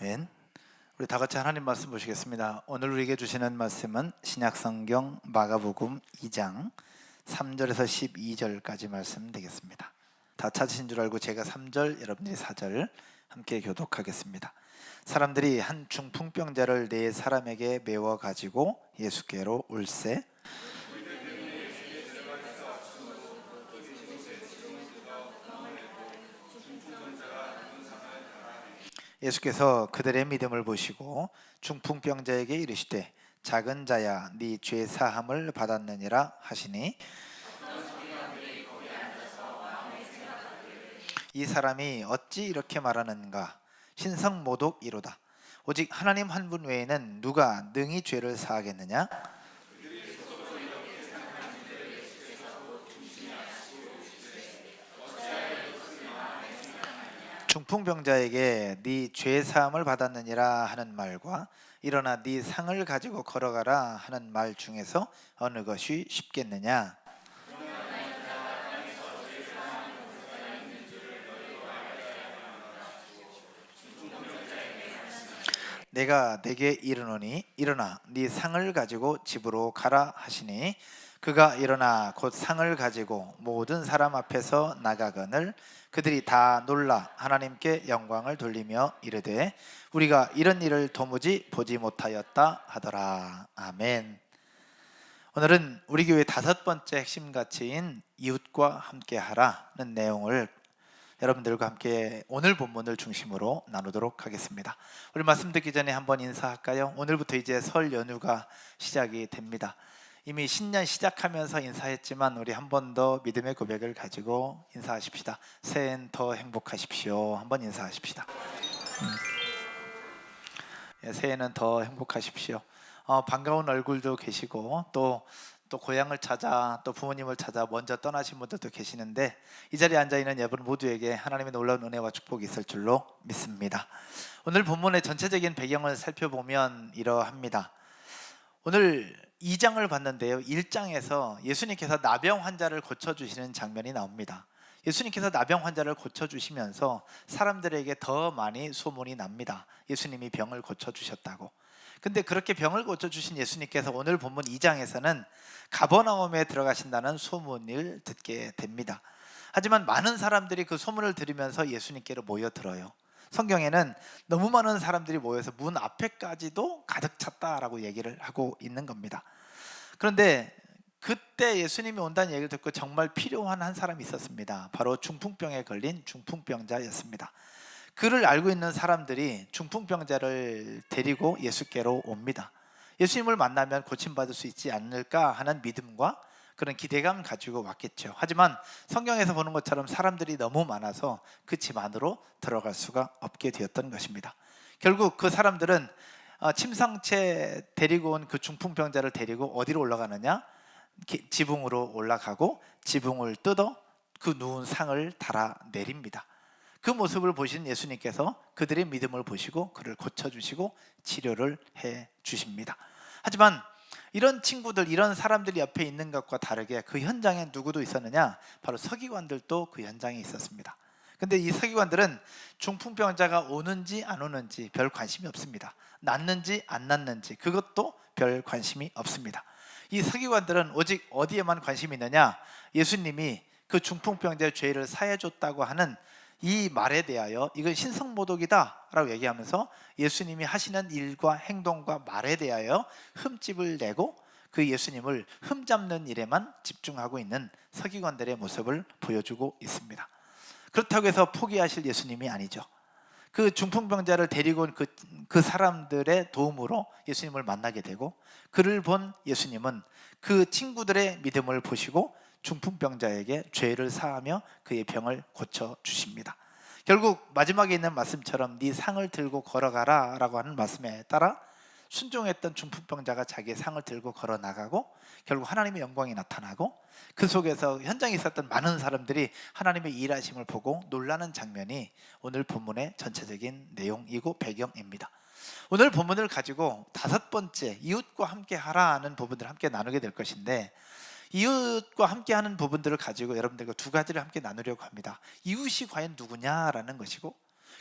아멘. 우리 다 같이 하나님 말씀 보시겠습니다. 오늘 우리에게 주시는 말씀은 신약성경 마가복음 2장 3절에서 12절까지 말씀 되겠습니다. 다 찾으신 줄 알고 제가 3절, 여러분들이 4절 함께 교독하겠습니다. 사람들이 한 중풍병자를 네 사람에게 메워 가지고 예수께로 올세 예수께서 그들의 믿음을 보시고 중풍병자에게 이르시되 작은 자야 네 죄 사함을 받았느니라 하시니 이 사람이 어찌 이렇게 말하는가 신성모독이로다. 오직 하나님 한 분 외에는 누가 능히 죄를 사하겠느냐. 중풍병자에게 네 죄 사함을 받았느니라 하는 말과 일어나 네 상을 가지고 걸어가라 하는 말 중에서 어느 것이 쉽겠느냐. 내가 네게 이르노니 일어나 네 상을 가지고 집으로 가라 하시니 그가 일어나 곧 상을 가지고 모든 사람 앞에서 나가거늘 그들이 다 놀라 하나님께 영광을 돌리며 이르되 우리가 이런 일을 도무지 보지 못하였다 하더라. 아멘. 오늘은 우리 교회 5번째 핵심 가치인 이웃과 함께하라는 내용을 여러분들과 함께 오늘 본문을 중심으로 나누도록 하겠습니다. 우리 말씀 듣기 전에 한번 인사할까요? 오늘부터 이제 설 연휴가 시작이 됩니다. 이미 신년 시작하면서 인사했지만 우리 한 번 더 믿음의 고백을 가지고 인사하십시다. 새해엔 더 행복하십시오. 한번 인사하십시다. 새해는 더 행복하십시오. 반가운 얼굴도 계시고 또 고향을 찾아 또 부모님을 찾아 먼저 떠나신 분들도 계시는데 이 자리에 앉아있는 여러분 모두에게 하나님의 놀라운 은혜와 축복이 있을 줄로 믿습니다. 오늘 본문의 전체적인 배경을 살펴보면 이러합니다. 오늘 2장을 봤는데요, 1장에서 예수님께서 나병 환자를 고쳐주시는 장면이 나옵니다. 예수님께서 나병 환자를 고쳐주시면서 사람들에게 더 많이 소문이 납니다. 예수님이 병을 고쳐주셨다고. 근데 그렇게 병을 고쳐주신 예수님께서 오늘 본문 2장에서는 가버나움에 들어가신다는 소문을 듣게 됩니다. 하지만 많은 사람들이 그 소문을 들으면서 예수님께로 모여들어요. 성경에는 너무 많은 사람들이 모여서 문 앞에까지도 가득 찼다라고 얘기를 하고 있는 겁니다. 그런데 그때 예수님이 온다는 얘기를 듣고 정말 필요한 한 사람이 있었습니다. 바로 중풍병에 걸린 중풍병자였습니다. 그를 알고 있는 사람들이 중풍병자를 데리고 예수께로 옵니다. 예수님을 만나면 고침받을 수 있지 않을까 하는 믿음과 그런 기대감 가지고 왔겠죠. 하지만 성경에서 보는 것처럼 사람들이 너무 많아서 그 집 안으로 들어갈 수가 없게 되었던 것입니다. 결국 그 사람들은 침상채 데리고 온 그 중풍병자를 데리고 어디로 올라가느냐? 지붕으로 올라가고 지붕을 뜯어 그 누운 상을 달아 내립니다. 그 모습을 보신 예수님께서 그들의 믿음을 보시고 그를 고쳐주시고 치료를 해주십니다. 하지만 이런 친구들, 이런 사람들이 옆에 있는 것과 다르게 그 현장에 누구도 있었느냐? 바로 서기관들도 그 현장에 있었습니다. 근데 이 서기관들은 중풍병자가 오는지 안 오는지 별 관심이 없습니다. 낫는지 안 낫는지 그것도 별 관심이 없습니다. 이 서기관들은 오직 어디에만 관심이 있느냐? 예수님이 그 중풍병자의 죄를 사해줬다고 하는 이 말에 대하여 이건 신성모독이다 라고 얘기하면서 예수님이 하시는 일과 행동과 말에 대하여 흠집을 내고 그 예수님을 흠잡는 일에만 집중하고 있는 서기관들의 모습을 보여주고 있습니다. 그렇다고 해서 포기하실 예수님이 아니죠. 그 중풍병자를 데리고 온 그 사람들의 도움으로 예수님을 만나게 되고 그를 본 예수님은 그 친구들의 믿음을 보시고 중풍병자에게 죄를 사하며 그의 병을 고쳐주십니다. 결국 마지막에 있는 말씀처럼 네 상을 들고 걸어가라 라고 하는 말씀에 따라 순종했던 중풍병자가 자기의 상을 들고 걸어나가고 결국 하나님의 영광이 나타나고 그 속에서 현장에 있었던 많은 사람들이 하나님의 일하심을 보고 놀라는 장면이 오늘 본문의 전체적인 내용이고 배경입니다. 오늘 본문을 가지고 5번째 이웃과 함께 하라는 부분들을 함께 나누게 될 것인데 이웃과 함께하는 부분들을 가지고 여러분들과 2가지를 함께 나누려고 합니다. 이웃이 과연 누구냐라는 것이고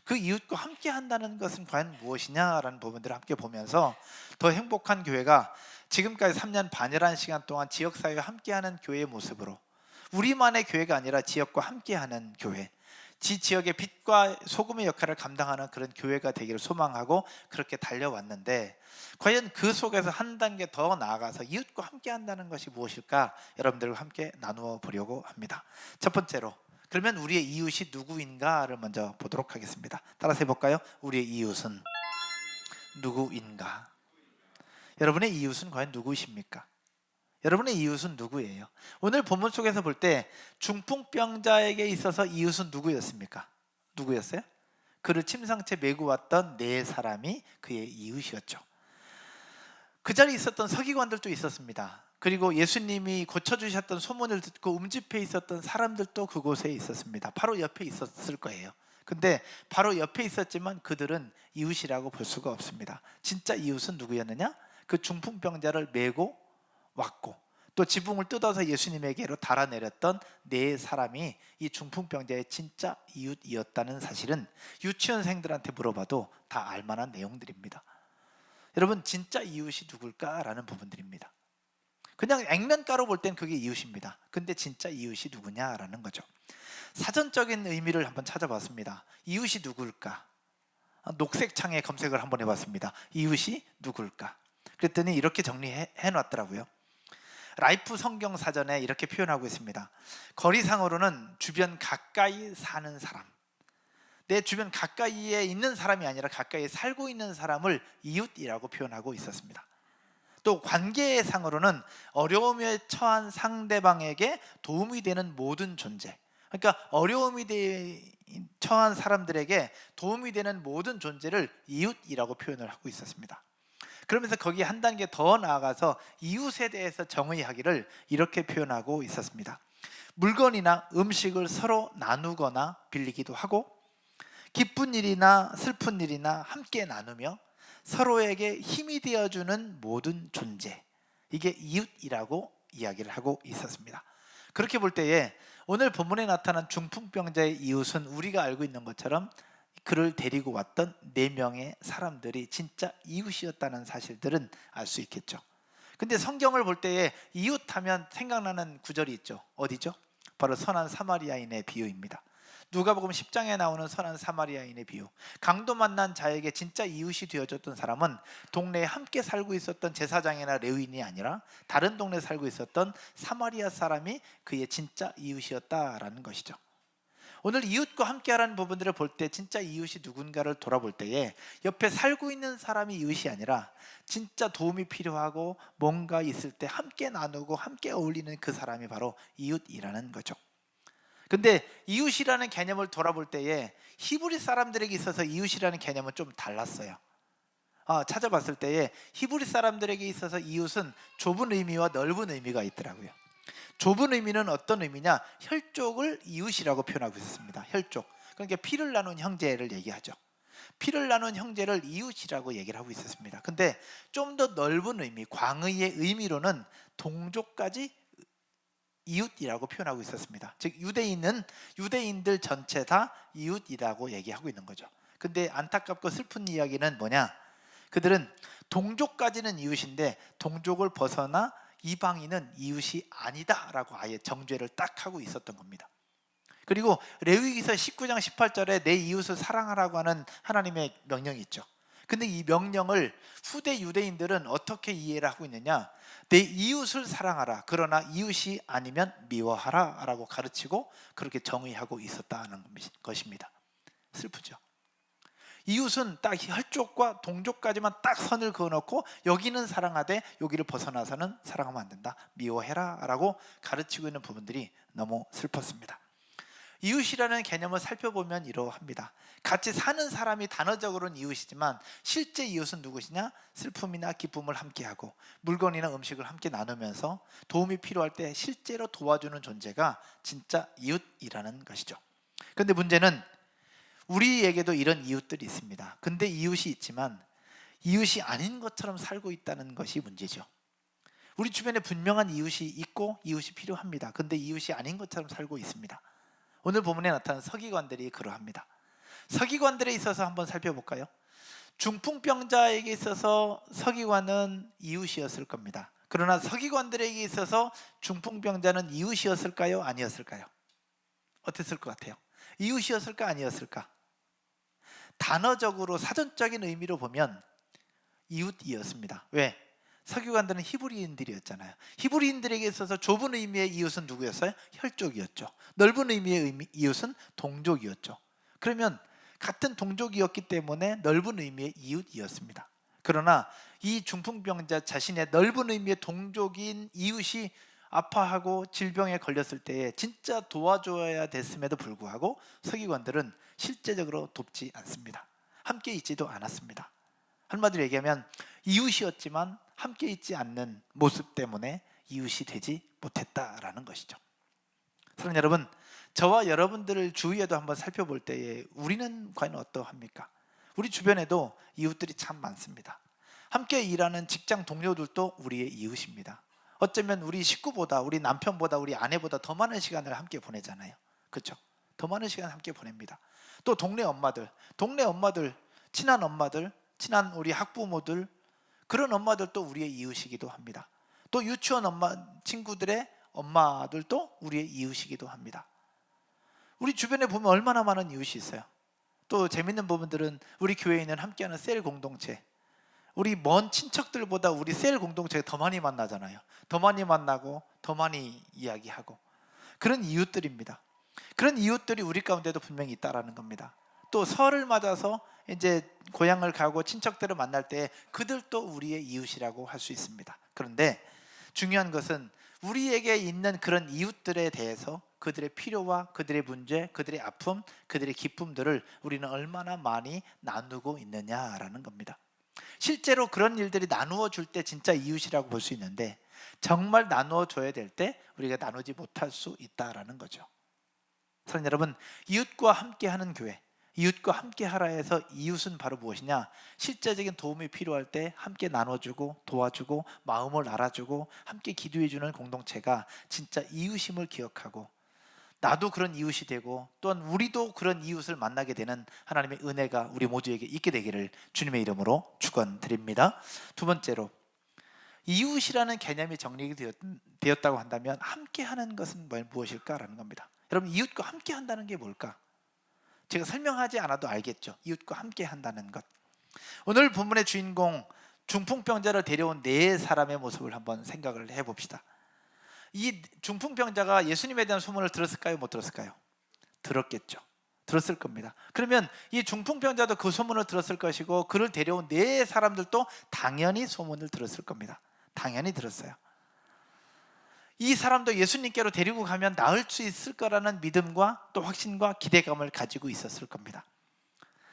그 이웃과 함께 한다는 것은 과연 무엇이냐라는 부분들을 함께 보면서 더 행복한 교회가 지금까지 3년 반이라는 시간 동안 지역사회와 함께하는 교회의 모습으로, 우리만의 교회가 아니라 지역과 함께하는 교회, 지역의 빛과 소금의 역할을 감당하는 그런 교회가 되기를 소망하고 그렇게 달려왔는데, 과연 그 속에서 한 단계 더 나아가서 이웃과 함께 한다는 것이 무엇일까, 여러분들과 함께 나누어 보려고 합니다. 첫 번째로, 그러면 우리의 이웃이 누구인가를 먼저 보도록 하겠습니다. 따라서 해볼까요? 우리의 이웃은 누구인가? 여러분의 이웃은 과연 누구이십니까? 여러분의 이웃은 누구예요? 오늘 본문 속에서 볼 때 중풍병자에게 있어서 이웃은 누구였습니까? 누구였어요? 그를 침상째 메고 왔던 네 사람이 그의 이웃이었죠. 그 자리에 있었던 서기관들도 있었습니다. 그리고 예수님이 고쳐주셨던 소문을 듣고 음집해 있었던 사람들도 그곳에 있었습니다. 바로 옆에 있었을 거예요. 근데 바로 옆에 있었지만 그들은 이웃이라고 볼 수가 없습니다. 진짜 이웃은 누구였느냐? 그 중풍병자를 메고 왔고 또 지붕을 뜯어서 예수님에게로 달아내렸던 네 사람이 이 중풍병자의 진짜 이웃이었다는 사실은 유치원생들한테 물어봐도 다 알만한 내용들입니다. 여러분, 진짜 이웃이 누굴까라는 부분들입니다. 그냥 액면가로 볼 땐 그게 이웃입니다. 근데 진짜 이웃이 누구냐라는 거죠. 사전적인 의미를 한번 찾아봤습니다. 이웃이 누굴까? 녹색 창에 검색을 한번 해봤습니다. 이웃이 누굴까? 그랬더니 이렇게 정리해 놨더라고요. 라이프 성경 사전에 이렇게 표현하고 있습니다. 거리상으로는 주변 가까이 사는 사람, 내 주변 가까이에 있는 사람이 아니라 가까이 살고 있는 사람을 이웃이라고 표현하고 있었습니다. 또 관계상으로는 어려움에 처한 상대방에게 도움이 되는 모든 존재, 그러니까 처한 사람들에게 도움이 되는 모든 존재를 이웃이라고 표현을 하고 있었습니다. 그러면서 거기 한 단계 더 나아가서 이웃에 대해서 정의하기를 이렇게 표현하고 있었습니다. 물건이나 음식을 서로 나누거나 빌리기도 하고, 기쁜 일이나 슬픈 일이나 함께 나누며 서로에게 힘이 되어주는 모든 존재, 이게 이웃이라고 이야기를 하고 있었습니다. 그렇게 볼 때에 오늘 본문에 나타난 중풍병자의 이웃은 우리가 알고 있는 것처럼 그를 데리고 왔던 4명의 사람들이 진짜 이웃이었다는 사실들은 알 수 있겠죠. 근데 성경을 볼 때에 이웃하면 생각나는 구절이 있죠. 어디죠? 바로 선한 사마리아인의 비유입니다. 누가복음 10장에 나오는 선한 사마리아인의 비유. 강도 만난 자에게 진짜 이웃이 되어줬던 사람은 동네에 함께 살고 있었던 제사장이나 레위인이 아니라 다른 동네에 살고 있었던 사마리아 사람이 그의 진짜 이웃이었다라는 것이죠. 오늘 이웃과 함께하라는 부분들을 볼 때 진짜 이웃이 누군가를 돌아볼 때에 옆에 살고 있는 사람이 이웃이 아니라 진짜 도움이 필요하고 뭔가 있을 때 함께 나누고 함께 어울리는 그 사람이 바로 이웃이라는 거죠. 근데 이웃이라는 개념을 돌아볼 때에 히브리 사람들에게 있어서 이웃이라는 개념은 좀 달랐어요. 찾아봤을 때에 히브리 사람들에게 있어서 이웃은 좁은 의미와 넓은 의미가 있더라고요. 좁은 의미는 어떤 의미냐? 혈족을 이웃이라고 표현하고 있습니다. 혈족, 그러니까 피를 나눈 형제를 얘기하죠. 피를 나눈 형제를 이웃이라고 얘기를 하고 있었습니다. 근데 좀 더 넓은 의미, 광의의 의미로는 동족까지 이웃이라고 표현하고 있었습니다. 즉 유대인들 전체 다 이웃이라고 얘기하고 있는 거죠. 근데 안타깝고 슬픈 이야기는 뭐냐? 그들은 동족까지는 이웃인데 동족을 벗어나 이방인은 이웃이 아니다라고 아예 정죄를 딱 하고 있었던 겁니다. 그리고 레위기서 19장 18절에 내 이웃을 사랑하라고 하는 하나님의 명령이 있죠. 근데 이 명령을 후대 유대인들은 어떻게 이해를 하고 있느냐? 내 이웃을 사랑하라, 그러나 이웃이 아니면 미워하라 라고 가르치고 그렇게 정의하고 있었다는 것입니다. 슬프죠. 이웃은 딱 혈족과 동족까지만 딱 선을 그어놓고 여기는 사랑하되 여기를 벗어나서는 사랑하면 안 된다, 미워해라 라고 가르치고 있는 부분들이 너무 슬펐습니다. 이웃이라는 개념을 살펴보면 이러합니다. 같이 사는 사람이 단어적으로는 이웃이지만 실제 이웃은 누구시냐? 슬픔이나 기쁨을 함께하고 물건이나 음식을 함께 나누면서 도움이 필요할 때 실제로 도와주는 존재가 진짜 이웃이라는 것이죠. 그런데 문제는 우리에게도 이런 이웃들이 있습니다. 근데 이웃이 있지만 이웃이 아닌 것처럼 살고 있다는 것이 문제죠. 우리 주변에 분명한 이웃이 있고 이웃이 필요합니다. 근데 이웃이 아닌 것처럼 살고 있습니다. 오늘 본문에 나타난 서기관들이 그러합니다. 서기관들에 있어서 한번 살펴볼까요? 중풍병자에게 있어서 서기관은 이웃이었을 겁니다. 그러나 서기관들에게 있어서 중풍병자는 이웃이었을까요? 아니었을까요? 어땠을 것 같아요? 이웃이었을까? 아니었을까? 단어적으로 사전적인 의미로 보면 이웃이었습니다. 왜? 서기관들은 히브리인들이었잖아요. 히브리인들에게 있어서 좁은 의미의 이웃은 누구였어요? 혈족이었죠. 넓은 의미의 이웃은 동족이었죠. 그러면 같은 동족이었기 때문에 넓은 의미의 이웃이었습니다. 그러나 이 중풍병자 자신의 넓은 의미의 동족인 이웃이 아파하고 질병에 걸렸을 때에 진짜 도와줘야 됐음에도 불구하고 서기관들은 실제적으로 돕지 않습니다. 함께 있지도 않았습니다. 한마디로 얘기하면 이웃이었지만 함께 있지 않는 모습 때문에 이웃이 되지 못했다라는 것이죠. 사랑하는 여러분, 저와 여러분들을 주위에도 한번 살펴볼 때에 우리는 과연 어떠합니까? 우리 주변에도 이웃들이 참 많습니다. 함께 일하는 직장 동료들도 우리의 이웃입니다. 어쩌면 우리 식구보다, 우리 남편보다, 우리 아내보다 더 많은 시간을 함께 보내잖아요. 그렇죠? 더 많은 시간 함께 보냅니다. 또 동네 엄마들, 친한 엄마들, 친한 우리 학부모들, 그런 엄마들도 우리의 이웃이기도 합니다. 또 유치원 친구들의 엄마들도 우리의 이웃이기도 합니다. 우리 주변에 보면 얼마나 많은 이웃이 있어요. 또 재밌는 부분들은 우리 교회에 있는 함께하는 셀 공동체, 우리 먼 친척들보다 우리 셀 공동체가 더 많이 만나잖아요. 더 많이 만나고 더 많이 이야기하고, 그런 이웃들입니다. 그런 이웃들이 우리 가운데도 분명히 있다라는 겁니다. 또 설을 맞아서 이제 고향을 가고 친척들을 만날 때 그들도 우리의 이웃이라고 할 수 있습니다. 그런데 중요한 것은 우리에게 있는 그런 이웃들에 대해서 그들의 필요와 그들의 문제, 그들의 아픔, 그들의 기쁨들을 우리는 얼마나 많이 나누고 있느냐라는 겁니다. 실제로 그런 일들이 나누어 줄 때 진짜 이웃이라고 볼 수 있는데, 정말 나누어 줘야 될 때 우리가 나누지 못할 수 있다라는 거죠. 사랑하는 여러분, 이웃과 함께하는 교회, 이웃과 함께 하라 해서 이웃은 바로 무엇이냐? 실제적인 도움이 필요할 때 함께 나눠주고 도와주고 마음을 알아주고 함께 기도해주는 공동체가 진짜 이웃임을 기억하고, 나도 그런 이웃이 되고 또한 우리도 그런 이웃을 만나게 되는 하나님의 은혜가 우리 모두에게 있게 되기를 주님의 이름으로 축원드립니다. 두 번째로, 이웃이라는 개념이 정리되었다고 한다면 함께하는 것은 무엇일까라는 겁니다. 여러분, 이웃과 함께한다는 게 뭘까? 제가 설명하지 않아도 알겠죠. 이웃과 함께한다는 것. 오늘 본문의 주인공 중풍병자를 데려온 네 사람의 모습을 한번 생각을 해봅시다. 이 중풍병자가 예수님에 대한 소문을 들었을까요? 못 들었을까요? 들었겠죠. 들었을 겁니다. 그러면 이 중풍병자도 그 소문을 들었을 것이고, 그를 데려온 네 사람들도 당연히 소문을 들었을 겁니다. 당연히 들었어요. 이 사람도 예수님께로 데리고 가면 나을 수 있을 거라는 믿음과 또 확신과 기대감을 가지고 있었을 겁니다.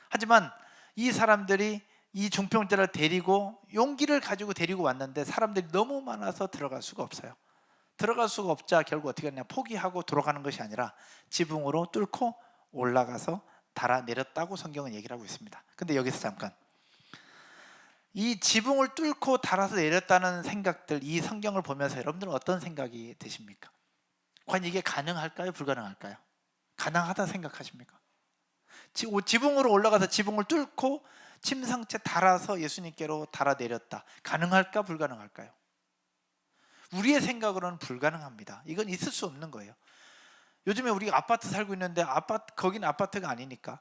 하지만 이 사람들이 이 중풍병자를 데리고 용기를 가지고 데리고 왔는데 사람들이 너무 많아서 들어갈 수가 없어요. 들어갈 수가 없자 결국 어떻게 했냐, 포기하고 돌아가는 것이 아니라 지붕으로 뚫고 올라가서 달아내렸다고 성경은 얘기를 하고 있습니다. 근데 여기서 잠깐, 이 지붕을 뚫고 달아서 내렸다는 생각들, 이 성경을 보면서 여러분들은 어떤 생각이 드십니까? 과연 이게 가능할까요? 불가능할까요? 가능하다 생각하십니까? 지붕으로 올라가서 지붕을 뚫고 침상째 달아서 예수님께로 달아내렸다. 가능할까? 불가능할까요? 우리의 생각으로는 불가능합니다. 이건 있을 수 없는 거예요. 요즘에 우리가 아파트 살고 있는데 거기는 아파트가 아니니까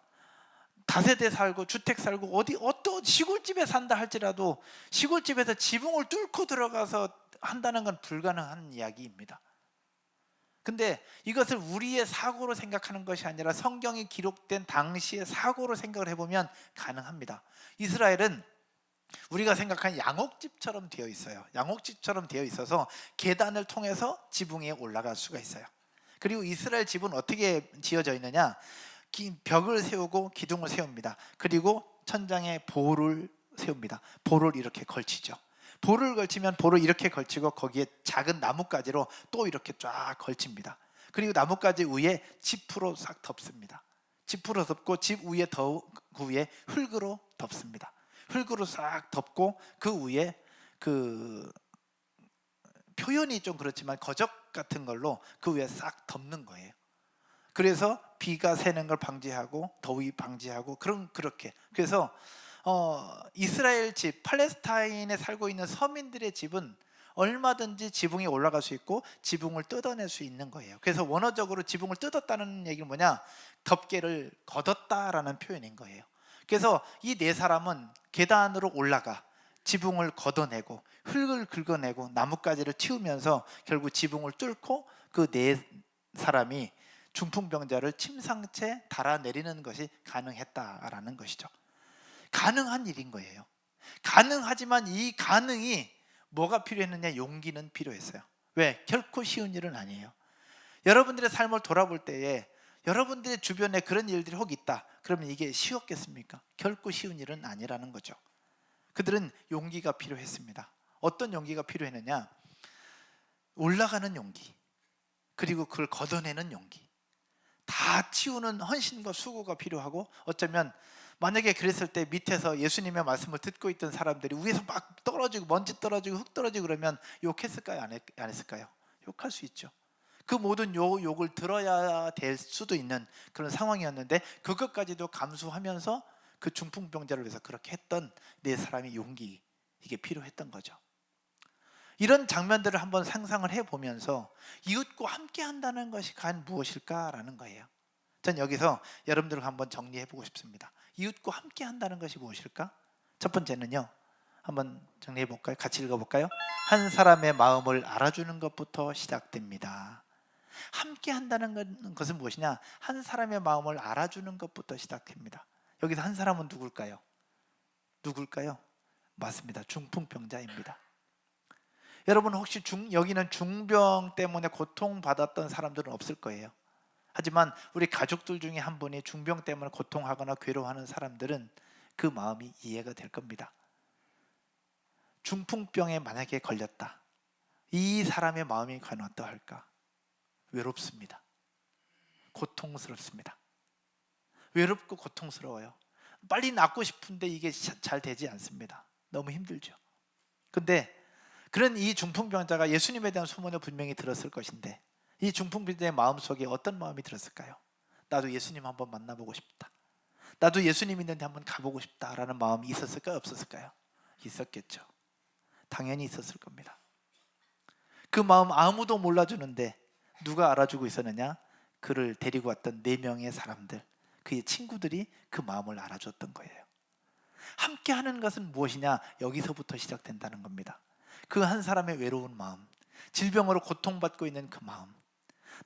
다세대 살고 주택 살고 어떤 시골집에 산다 할지라도 시골집에서 지붕을 뚫고 들어가서 한다는 건 불가능한 이야기입니다. 근데 이것을 우리의 사고로 생각하는 것이 아니라 성경이 기록된 당시의 사고로 생각을 해보면 가능합니다. 이스라엘은 우리가 생각하는 양옥집처럼 되어 있어요. 양옥집처럼 되어 있어서 계단을 통해서 지붕에 올라갈 수가 있어요. 그리고 이스라엘 집은 어떻게 지어져 있느냐, 벽을 세우고 기둥을 세웁니다. 그리고 천장에 볼을 세웁니다. 볼을 이렇게 걸치죠. 볼을 걸치면 볼을 이렇게 걸치고 거기에 작은 나뭇가지로 또 이렇게 쫙 걸칩니다. 그리고 나뭇가지 위에 지프로 싹 덮습니다. 지프로 덮고 집 위에 그 위에 흙으로 덮습니다. 흙으로 싹 덮고 그 위에 그 표현이 좀 그렇지만 거적 같은 걸로 그 위에 싹 덮는 거예요. 그래서 비가 새는 걸 방지하고 더위 방지하고 그렇게. 그래서 이스라엘 집, 팔레스타인에 살고 있는 서민들의 집은 얼마든지 지붕에 올라갈 수 있고 지붕을 뜯어낼 수 있는 거예요. 그래서 원어적으로 지붕을 뜯었다는 얘기는 뭐냐? 덮개를 걷었다라는 표현인 거예요. 그래서 이 네 사람은 계단으로 올라가 지붕을 걷어내고 흙을 긁어내고 나뭇가지를 틔우면서 결국 지붕을 뚫고 그 네 사람이 중풍병자를 침상채 달아내리는 것이 가능했다라는 것이죠. 가능한 일인 거예요. 가능하지만 이 가능이 뭐가 필요했느냐? 용기는 필요했어요. 왜? 결코 쉬운 일은 아니에요. 여러분들의 삶을 돌아볼 때에 여러분들의 주변에 그런 일들이 혹 있다. 그러면 이게 쉬웠겠습니까? 결코 쉬운 일은 아니라는 거죠. 그들은 용기가 필요했습니다. 어떤 용기가 필요했느냐? 올라가는 용기, 그리고 그걸 걷어내는 용기, 다 치우는 헌신과 수고가 필요하고, 어쩌면 만약에 그랬을 때 밑에서 예수님의 말씀을 듣고 있던 사람들이 위에서 막 떨어지고 먼지 떨어지고 흙 떨어지고 그러면 욕했을까요? 안 했을까요? 욕할 수 있죠. 그 모든 욕을 들어야 될 수도 있는 그런 상황이었는데 그것까지도 감수하면서 그 중풍병자를 위해서 그렇게 했던 네 사람의 용기, 이게 필요했던 거죠. 이런 장면들을 한번 상상을 해보면서 이웃과 함께 한다는 것이 과연 무엇일까라는 거예요. 전 여기서 여러분들과 한번 정리해보고 싶습니다. 이웃과 함께 한다는 것이 무엇일까? 첫 번째는요, 한번 정리해볼까요? 같이 읽어볼까요? 한 사람의 마음을 알아주는 것부터 시작됩니다. 함께 한다는 것은 무엇이냐? 한 사람의 마음을 알아주는 것부터 시작됩니다. 여기서 한 사람은 누굴까요? 맞습니다. 중풍병자입니다. 여러분 혹시 여기는 중병 때문에 고통받았던 사람들은 없을 거예요. 하지만 우리 가족들 중에 한 분이 중병 때문에 고통하거나 괴로워하는 사람들은 그 마음이 이해가 될 겁니다. 중풍병에 만약에 걸렸다. 이 사람의 마음이 과연 어떠할까? 외롭습니다. 고통스럽습니다. 외롭고 고통스러워요. 빨리 낫고 싶은데 이게 잘 되지 않습니다. 너무 힘들죠. 근데 그런 이 중풍병자가 예수님에 대한 소문을 분명히 들었을 것인데 이 중풍병자의 마음속에 어떤 마음이 들었을까요? 나도 예수님 한번 만나보고 싶다. 나도 예수님 있는데 한번 가보고 싶다라는 마음이 있었을까요? 없었을까요? 있었겠죠. 당연히 있었을 겁니다. 그 마음 아무도 몰라주는데 누가 알아주고 있었느냐? 그를 데리고 왔던 4명의 사람들, 그의 친구들이 그 마음을 알아줬던 거예요. 함께 하는 것은 무엇이냐? 여기서부터 시작된다는 겁니다. 그 한 사람의 외로운 마음, 질병으로 고통받고 있는 그 마음,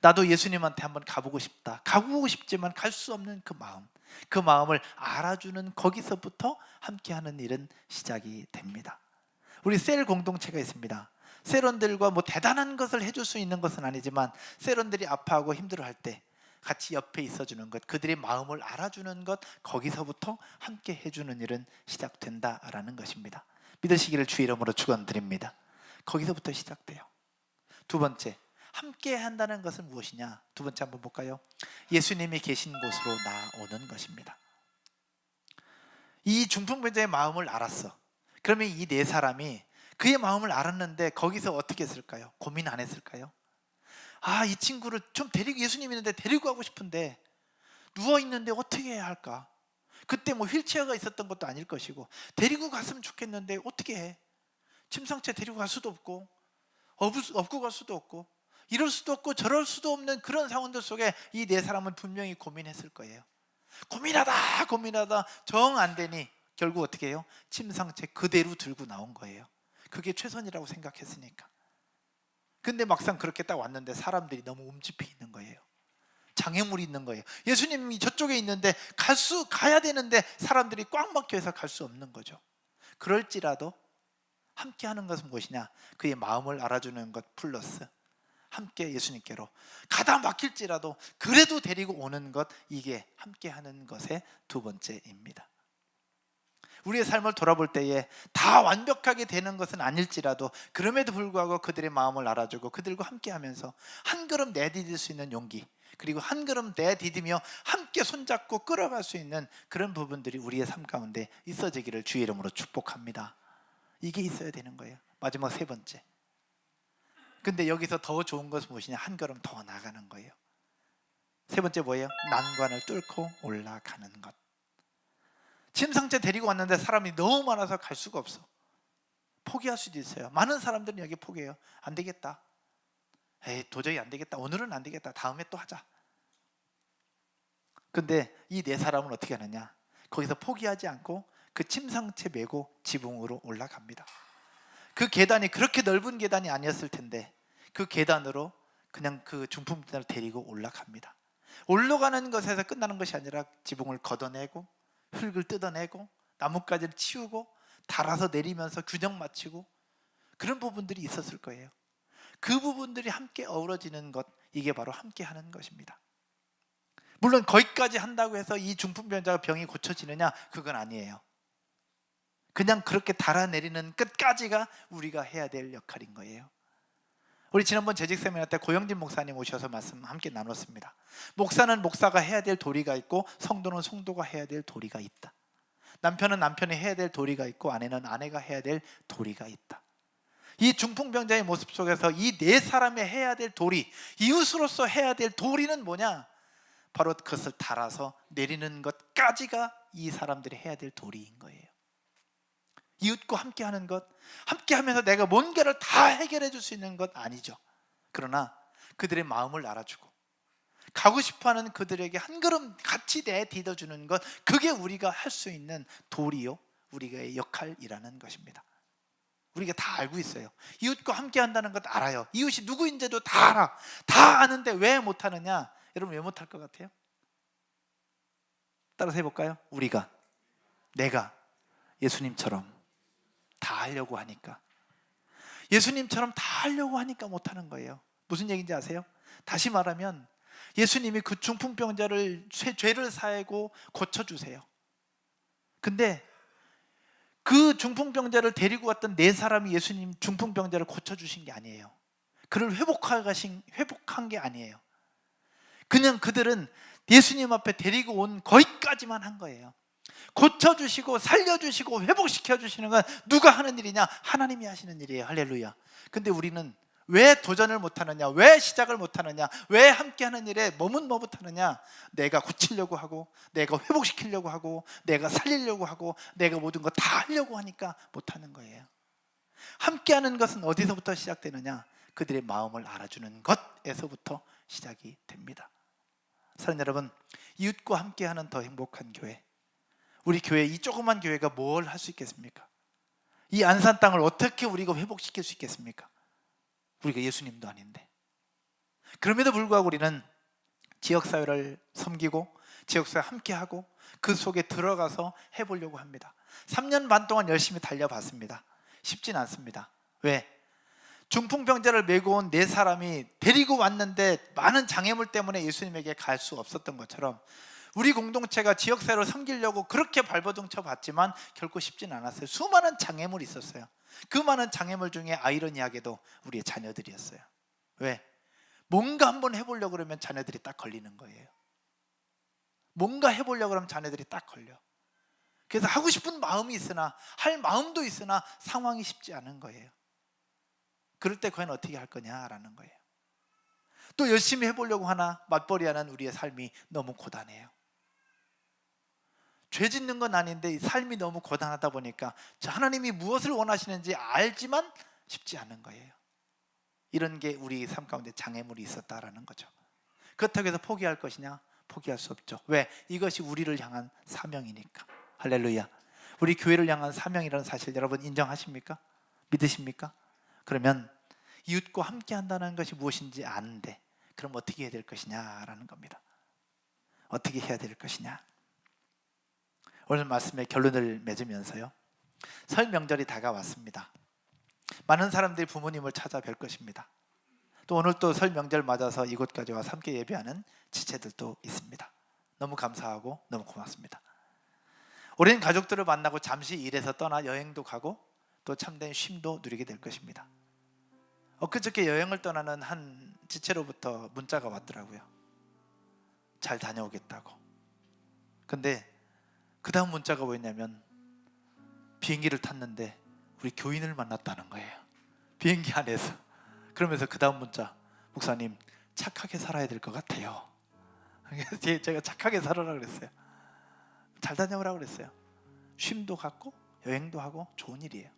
나도 예수님한테 한번 가보고 싶다, 가보고 싶지만 갈 수 없는 그 마음, 그 마음을 알아주는 거기서부터 함께하는 일은 시작이 됩니다. 우리 셀 공동체가 있습니다. 셀원들과 뭐 대단한 것을 해줄 수 있는 것은 아니지만 셀원들이 아파하고 힘들어할 때 같이 옆에 있어주는 것, 그들의 마음을 알아주는 것, 거기서부터 함께 해주는 일은 시작된다라는 것입니다. 믿으시기를 주 이름으로 축원드립니다. 거기서부터 시작돼요. 두 번째, 함께 한다는 것은 무엇이냐? 두 번째 한번 볼까요? 예수님이 계신 곳으로 나오는 것입니다. 이 중풍병자의 마음을 알았어. 그러면 이 네 사람이 그의 마음을 알았는데 거기서 어떻게 했을까요? 고민 안 했을까요? 이 친구를 좀 데리고, 예수님 있는데 데리고 가고 싶은데 누워있는데 어떻게 해야 할까? 그때 뭐 휠체어가 있었던 것도 아닐 것이고 데리고 갔으면 좋겠는데 어떻게 해? 침상채 데리고 갈 수도 없고 업고 갈 수도 없고 이럴 수도 없고 저럴 수도 없는 그런 상황들 속에 이 네 사람은 분명히 고민했을 거예요. 고민하다 정 안 되니 결국 어떻게 해요? 침상채 그대로 들고 나온 거예요. 그게 최선이라고 생각했으니까. 근데 막상 그렇게 딱 왔는데 사람들이 너무 움집해 있는 거예요. 장애물이 있는 거예요. 예수님이 저쪽에 있는데 가야 되는데 사람들이 꽉 막혀서 갈 수 없는 거죠. 그럴지라도 함께 하는 것은 무엇이냐? 그의 마음을 알아주는 것 플러스 함께 예수님께로 가다 막힐지라도 그래도 데리고 오는 것, 이게 함께 하는 것의 두 번째입니다. 우리의 삶을 돌아볼 때에 다 완벽하게 되는 것은 아닐지라도 그럼에도 불구하고 그들의 마음을 알아주고 그들과 함께 하면서 한 걸음 내디딜 수 있는 용기, 그리고 한 걸음 내디디며 함께 손잡고 끌어갈 수 있는 그런 부분들이 우리의 삶 가운데 있어지기를 주의 이름으로 축복합니다. 이게 있어야 되는 거예요. 마지막 세 번째. 근데 여기서 더 좋은 것은 무엇이냐? 한 걸음 더 나가는 거예요. 세 번째 뭐예요? 난관을 뚫고 올라가는 것. 침상째 데리고 왔는데 사람이 너무 많아서 갈 수가 없어. 포기할 수도 있어요. 많은 사람들은 여기 포기해요. 안 되겠다. 에이, 도저히 안 되겠다. 오늘은 안 되겠다. 다음에 또 하자. 근데 이 네 사람은 어떻게 하느냐? 거기서 포기하지 않고 그 침상채 메고 지붕으로 올라갑니다. 그 계단이 그렇게 넓은 계단이 아니었을 텐데 그 계단으로 그냥 그 중풍병자를 데리고 올라갑니다. 올라가는 것에서 끝나는 것이 아니라 지붕을 걷어내고 흙을 뜯어내고 나뭇가지를 치우고 달아서 내리면서 균형 맞추고 그런 부분들이 있었을 거예요. 그 부분들이 함께 어우러지는 것, 이게 바로 함께 하는 것입니다. 물론 거기까지 한다고 해서 이 중풍병자가 병이 고쳐지느냐? 그건 아니에요. 그냥 그렇게 달아내리는 끝까지가 우리가 해야 될 역할인 거예요. 우리 지난번 재직 세미나 때 고영진 목사님 오셔서 말씀 함께 나눴습니다. 목사는 목사가 해야 될 도리가 있고 성도는 성도가 해야 될 도리가 있다. 남편은 남편이 해야 될 도리가 있고 아내는 아내가 해야 될 도리가 있다. 이 중풍병자의 모습 속에서 이 네 사람이 해야 될 도리, 이웃으로서 해야 될 도리는 뭐냐? 바로 그것을 달아서 내리는 것까지가 이 사람들이 해야 될 도리인 거예요. 이웃과 함께하는 것, 함께하면서 내가 뭔가를 다 해결해 줄 수 있는 것 아니죠. 그러나 그들의 마음을 알아주고 가고 싶어하는 그들에게 한 걸음 같이 내딛어주는 것, 그게 우리가 할 수 있는 도리요, 우리의 역할이라는 것입니다. 우리가 다 알고 있어요. 이웃과 함께한다는 것 알아요. 이웃이 누구인지도 다 알아. 다 아는데 왜 못하느냐? 여러분 왜 못할 것 같아요? 따라서 해볼까요? 우리가, 내가 예수님처럼 다 하려고 하니까, 예수님처럼 다 하려고 하니까 못하는 거예요. 무슨 얘기인지 아세요? 다시 말하면 예수님이 그 중풍병자를 죄를 사하고 고쳐주세요. 근데 그 중풍병자를 데리고 왔던 네 사람이 예수님 중풍병자를 고쳐주신 게 아니에요. 그를 회복한 게 아니에요. 그냥 그들은 예수님 앞에 데리고 온 거기까지만 한 거예요. 고쳐주시고 살려주시고 회복시켜주시는 건 누가 하는 일이냐? 하나님이 하시는 일이에요. 할렐루야. 근데 우리는 왜 도전을 못하느냐? 왜 시작을 못하느냐? 왜 함께하는 일에 머뭇머뭇하느냐? 내가 고치려고 하고, 내가 회복시키려고 하고, 내가 살리려고 하고, 내가 모든 거 다 하려고 하니까 못하는 거예요. 함께하는 것은 어디서부터 시작되느냐? 그들의 마음을 알아주는 것에서부터 시작이 됩니다. 사랑하는 여러분, 이웃과 함께하는 더 행복한 교회, 우리 교회, 이 조그만 교회가 뭘 할 수 있겠습니까? 이 안산 땅을 어떻게 우리가 회복시킬 수 있겠습니까? 우리가 예수님도 아닌데. 그럼에도 불구하고 우리는 지역사회를 섬기고 지역사회 함께하고 그 속에 들어가서 해보려고 합니다. 3년 반 동안 열심히 달려봤습니다. 쉽진 않습니다. 왜? 중풍병자를 메고 온 네 사람이 데리고 왔는데 많은 장애물 때문에 예수님에게 갈 수 없었던 것처럼 우리 공동체가 지역사회를 섬기려고 그렇게 발버둥쳐 봤지만 결코 쉽진 않았어요. 수많은 장애물이 있었어요. 그 많은 장애물 중에 아이러니하게도 우리의 자녀들이었어요. 왜? 뭔가 한번 해보려고 그러면 자녀들이 딱 걸리는 거예요. 뭔가 해보려고 그러면 자녀들이 딱 걸려. 그래서 하고 싶은 마음이 있으나, 할 마음도 있으나 상황이 쉽지 않은 거예요. 그럴 때 과연 어떻게 할 거냐라는 거예요. 또 열심히 해보려고 하나 맞벌이하는 우리의 삶이 너무 고단해요. 죄 짓는 건 아닌데 삶이 너무 고단하다 보니까 하나님이 무엇을 원하시는지 알지만 쉽지 않은 거예요. 이런 게 우리 삶 가운데 장애물이 있었다라는 거죠. 그렇다고 해서 포기할 것이냐? 포기할 수 없죠. 왜? 이것이 우리를 향한 사명이니까. 할렐루야. 우리 교회를 향한 사명이라는 사실 여러분 인정하십니까? 믿으십니까? 그러면 이웃과 함께 한다는 것이 무엇인지 아는데 그럼 어떻게 해야 될 것이냐라는 겁니다. 어떻게 해야 될 것이냐? 오늘 말씀의 결론을 맺으면서요, 설 명절이 다가왔습니다. 많은 사람들이 부모님을 찾아뵐 것입니다. 또 오늘 또 설 명절 맞아서 이곳까지 와서 함께 예배하는 지체들도 있습니다. 너무 감사하고 너무 고맙습니다. 오랜 가족들을 만나고 잠시 일에서 떠나 여행도 가고 또 참된 쉼도 누리게 될 것입니다. 엊그저께 여행을 떠나는 한 지체로부터 문자가 왔더라고요. 잘 다녀오겠다고. 근데 그 다음 문자가 뭐였냐면 비행기를 탔는데 우리 교인을 만났다는 거예요. 비행기 안에서. 그러면서 그 다음 문자, 목사님 착하게 살아야 될 것 같아요. 그래서 제가 착하게 살아라 그랬어요. 잘 다녀오라고 그랬어요. 쉼도 갖고 여행도 하고 좋은 일이에요.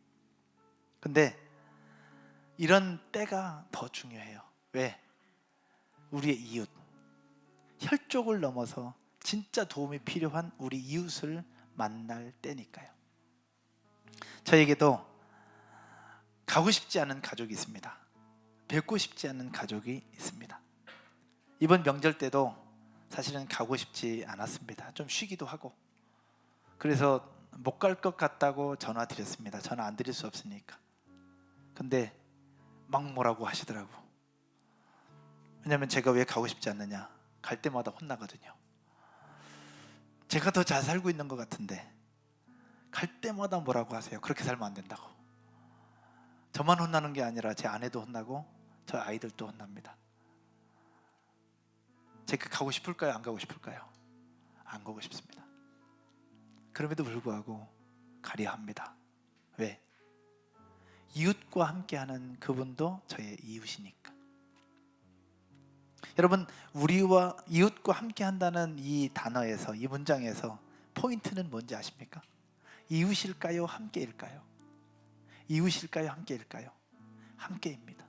근데 이런 때가 더 중요해요. 왜? 우리의 이웃, 혈족을 넘어서 진짜 도움이 필요한 우리 이웃을 만날 때니까요. 저에게도 가고 싶지 않은 가족이 있습니다. 뵙고 싶지 않은 가족이 있습니다. 이번 명절 때도 사실은 가고 싶지 않았습니다. 좀 쉬기도 하고. 그래서 못 갈 것 같다고 전화 드렸습니다. 전화 안 드릴 수 없으니까. 근데 막 뭐라고 하시더라고. 왜냐면 제가 왜 가고 싶지 않느냐, 갈 때마다 혼나거든요. 제가 더 잘 살고 있는 것 같은데 갈 때마다 뭐라고 하세요. 그렇게 살면 안 된다고. 저만 혼나는 게 아니라 제 아내도 혼나고 저 아이들도 혼납니다. 제가 가고 싶을까요? 안 가고 싶을까요? 안 가고 싶습니다. 그럼에도 불구하고 가려 합니다. 왜? 이웃과 함께하는 그분도 저의 이웃이니까. 여러분, 우리와 이웃과 함께한다는 이 단어에서, 이 문장에서 포인트는 뭔지 아십니까? 이웃일까요? 함께일까요? 이웃일까요? 함께일까요? 함께입니다.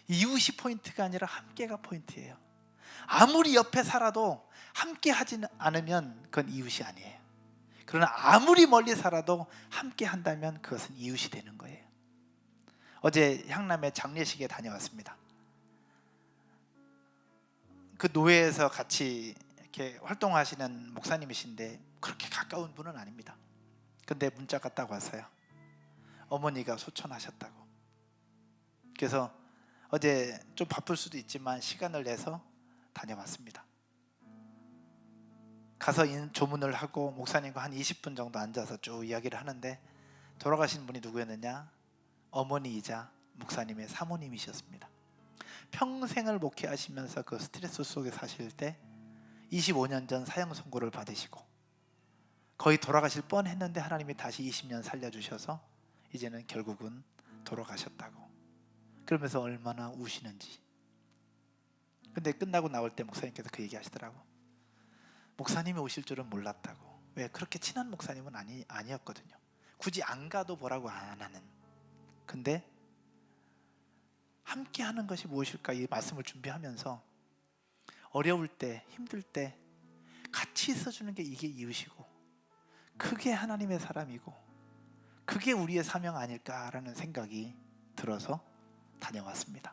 이웃이 포인트가 아니라 함께가 포인트예요. 아무리 옆에 살아도 함께 하지 않으면 그건 이웃이 아니에요. 그러나 아무리 멀리 살아도 함께 한다면 그것은 이웃이 되는 거예요. 어제 향남의 장례식에 다녀왔습니다. 그 노회에서 같이 이렇게 활동하시는 목사님이신데 그렇게 가까운 분은 아닙니다. 근데 문자가 딱 왔어요. 어머니가 소천하셨다고. 그래서 어제 좀 바쁠 수도 있지만 시간을 내서 다녀왔습니다. 가서 조문을 하고 목사님과 한 20분 정도 앉아서 쭉 이야기를 하는데, 돌아가신 분이 누구였느냐? 어머니이자 목사님의 사모님이셨습니다. 평생을 목회하시면서 그 스트레스 속에 사실 때 25년 전 사형 선고를 받으시고 거의 돌아가실 뻔했는데 하나님이 다시 20년 살려주셔서 이제는 결국은 돌아가셨다고. 그러면서 얼마나 우시는지. 근데 끝나고 나올 때 목사님께서 그 얘기 하시더라고. 목사님이 오실 줄은 몰랐다고. 왜? 그렇게 친한 목사님은 아니었거든요. 굳이 안 가도 뭐라고 안 하는. 근데 함께 하는 것이 무엇일까, 이 말씀을 준비하면서 어려울 때, 힘들 때 같이 있어주는 게 이게 이웃이고, 그게 하나님의 사람이고, 그게 우리의 사명 아닐까라는 생각이 들어서 다녀왔습니다.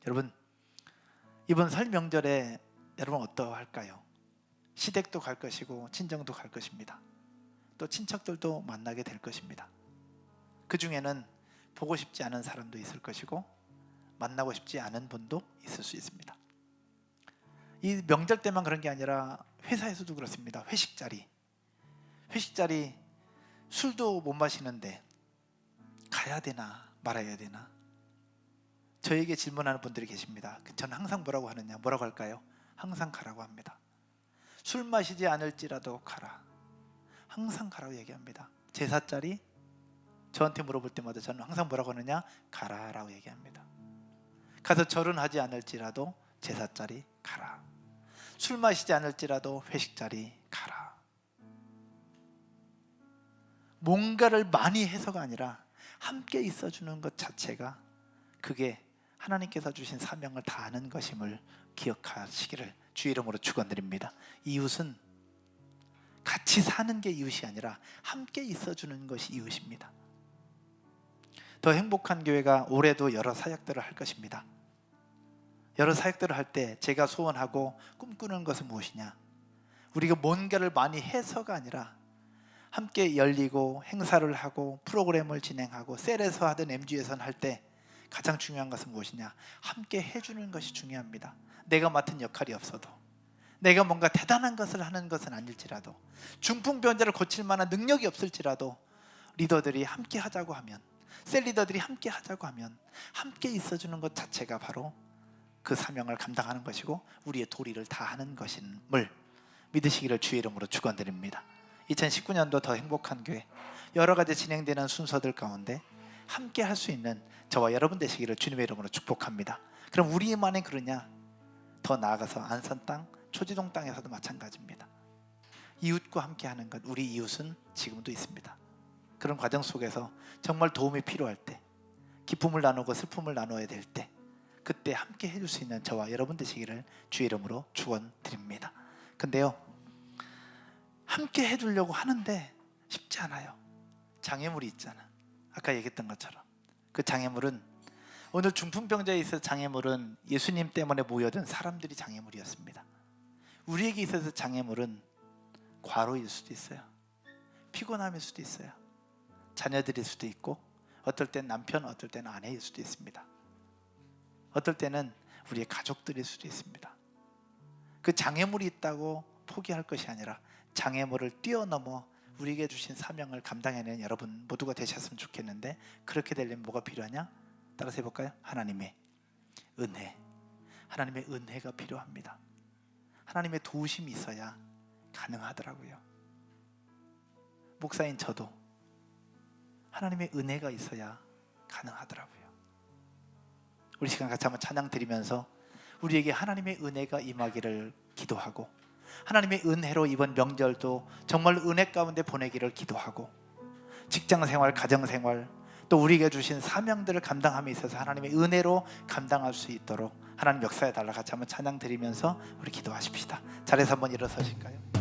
여러분, 이번 설 명절에 여러분 어떠할까요? 시댁도 갈 것이고 친정도 갈 것입니다. 또 친척들도 만나게 될 것입니다. 그 중에는 보고 싶지 않은 사람도 있을 것이고 만나고 싶지 않은 분도 있을 수 있습니다. 이 명절 때만 그런 게 아니라 회사에서도 그렇습니다. 회식 자리 술도 못 마시는데 가야 되나 말아야 되나? 저에게 질문하는 분들이 계십니다. 저는 항상 뭐라고 하느냐? 뭐라고 할까요? 항상 가라고 합니다. 술 마시지 않을지라도 가라. 항상 가라고 얘기합니다. 제사 자리 저한테 물어볼 때마다 저는 항상 뭐라고 하느냐? 가라라고 얘기합니다. 가서 절은 하지 않을지라도 제사 자리 가라. 술 마시지 않을지라도 회식 자리 가라. 뭔가를 많이 해서가 아니라 함께 있어주는 것 자체가 그게 하나님께서 주신 사명을 다하는 것임을 기억하시기를 주의 이름으로 축원드립니다. 이웃은 같이 사는 게 이웃이 아니라 함께 있어주는 것이 이웃입니다. 더 행복한 교회가 올해도 여러 사역들을 할 것입니다. 여러 사역들을 할 때 제가 소원하고 꿈꾸는 것은 무엇이냐? 우리가 뭔가를 많이 해서가 아니라 함께 열리고 행사를 하고 프로그램을 진행하고 셀에서 하든 MG에서는 할 때 가장 중요한 것은 무엇이냐? 함께 해주는 것이 중요합니다. 내가 맡은 역할이 없어도, 내가 뭔가 대단한 것을 하는 것은 아닐지라도, 중풍병자를 고칠 만한 능력이 없을지라도 리더들이 함께 하자고 하면, 셀 리더들이 함께 하자고 하면 함께 있어주는 것 자체가 바로 그 사명을 감당하는 것이고 우리의 도리를 다하는 것임을 믿으시기를 주의 이름으로 축원드립니다. 2019년도 더 행복한 교회, 여러 가지 진행되는 순서들 가운데 함께 할 수 있는 저와 여러분 되시기를 주님의 이름으로 축복합니다. 그럼 우리만의 그러냐? 더 나아가서 안산 땅, 초지동 땅에서도 마찬가지입니다. 이웃과 함께하는 것, 우리 이웃은 지금도 있습니다. 그런 과정 속에서 정말 도움이 필요할 때, 기쁨을 나누고 슬픔을 나눠야 될 때, 그때 함께 해줄 수 있는 저와 여러분 되시기를 주의 이름으로 축원드립니다. 근데요, 함께 해주려고 하는데 쉽지 않아요. 장애물이 있잖아. 아까 얘기했던 것처럼 그 장애물은, 오늘 중풍병자에 있어서 장애물은 예수님 때문에 모여든 사람들이 장애물이었습니다. 우리에게 있어서 장애물은 과로일 수도 있어요. 피곤함일 수도 있어요. 자녀들일 수도 있고, 어떨 땐 남편, 어떨 때는 아내일 수도 있습니다. 어떨 때는 우리의 가족들일 수도 있습니다. 그 장애물이 있다고 포기할 것이 아니라 장애물을 뛰어넘어 우리에게 주신 사명을 감당해내는 여러분 모두가 되셨으면 좋겠는데, 그렇게 되려면 뭐가 필요하냐? 따라서 해볼까요? 하나님의 은혜. 하나님의 은혜가 필요합니다. 하나님의 도우심이 있어야 가능하더라고요. 목사인 저도 하나님의 은혜가 있어야 가능하더라고요. 우리 시간 같이 한번 찬양 드리면서 우리에게 하나님의 은혜가 임하기를 기도하고, 하나님의 은혜로 이번 명절도 정말 은혜 가운데 보내기를 기도하고, 직장생활, 가정생활, 또 우리에게 주신 사명들을 감당함에 있어서 하나님의 은혜로 감당할 수 있도록 하나님 역사에 달라 같이 한번 찬양 드리면서 우리 기도하십시다. 자리에서 한번 일어서실까요?